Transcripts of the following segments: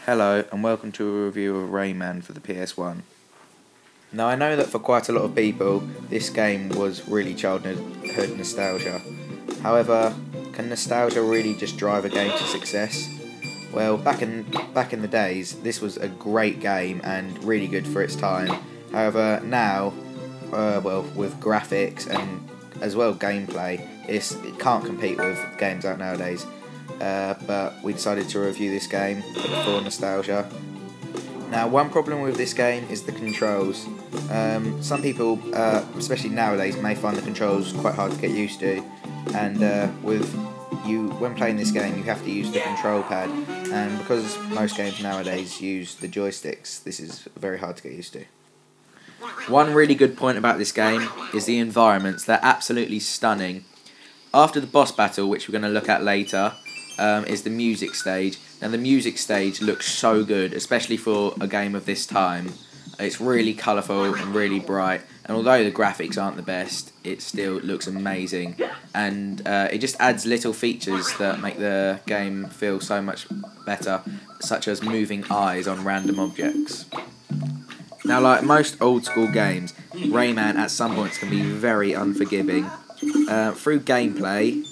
Hello and welcome to a review of Rayman for the PS1. Now I know that for quite a lot of people this game was really childhood nostalgia. However, can nostalgia really just drive a game to success? Well, back in the days this was a great game and really good for its time. However, now, with graphics and as well gameplay, it can't compete with games out nowadays. But we decided to review this game for nostalgia. Now, one problem with this game is the controls. Some people, especially nowadays, may find the controls quite hard to get used to, and when playing this game you have to use the control pad, and because most games nowadays use the joysticks, this is very hard to get used to. One really good point about this game is the environments. They're absolutely stunning. After the boss battle, which we're going to look at later, is the music stage. Now the music stage looks so good, especially for a game of this time. It's really colourful and really bright, and although the graphics aren't the best, it still looks amazing, and it just adds little features that make the game feel so much better, such as moving eyes on random objects. Now, like most old school games, Rayman at some points can be very unforgiving. Through gameplay,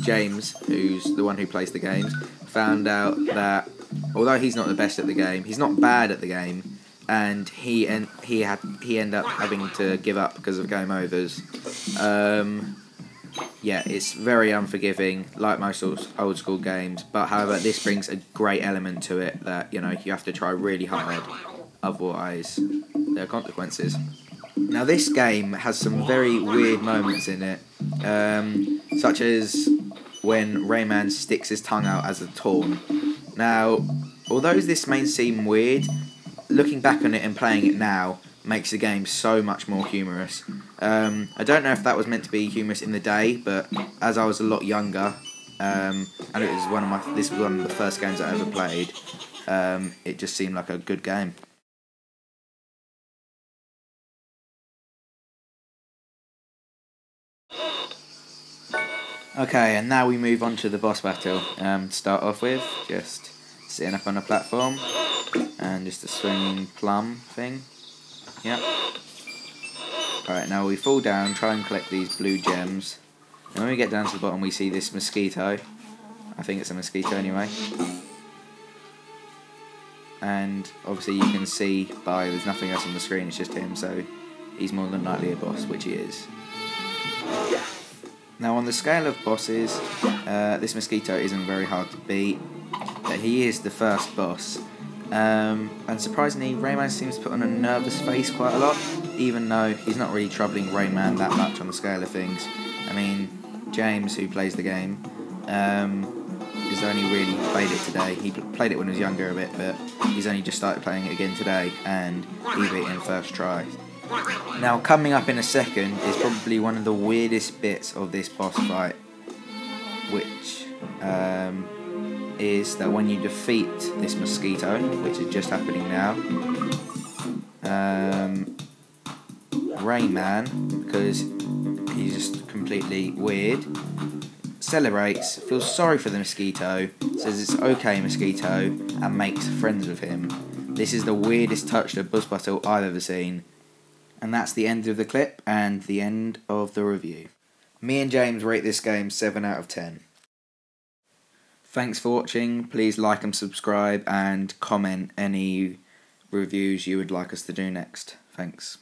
James, who's the one who plays the games, found out that although he's not the best at the game, he's not bad at the game, and he ended up having to give up because of game overs. Yeah, it's very unforgiving, like most old school games. But however, this brings a great element to it that you have to try really hard, otherwise there are consequences. Now this game has some very weird moments in it, such as when Rayman sticks his tongue out as a taunt. Now, although this may seem weird, looking back on it and playing it now makes the game so much more humorous. I don't know if that was meant to be humorous in the day, but as I was a lot younger, and this was one of the first games I ever played, it just seemed like a good game. Okay, and now we move on to the boss battle. To start off with, just sitting up on a platform, and just a swinging plum thing. Yep. Alright, now we fall down, try and collect these blue gems. And when we get down to the bottom we see this mosquito. I think it's a mosquito anyway. And obviously you can see there's nothing else on the screen, it's just him, so he's more than likely a boss, which he is. Now on the scale of bosses, this mosquito isn't very hard to beat, but he is the first boss. And surprisingly, Rayman seems to put on a nervous face quite a lot, even though he's not really troubling Rayman that much on the scale of things. I mean, James, who plays the game, has only really played it today. He played it when he was younger a bit, but he's only just started playing it again today, and he beat it in first try. Now, coming up in a second is probably one of the weirdest bits of this boss fight, which is that when you defeat this mosquito, which is just happening now, Rayman, because he's just completely weird, celebrates, feels sorry for the mosquito, says it's okay mosquito, and makes friends with him. This is the weirdest touch to a boss battle I've ever seen. And that's the end of the clip and the end of the review. Me and James rate this game 7 out of 10. Thanks for watching. Please like and subscribe and comment any reviews you would like us to do next. Thanks.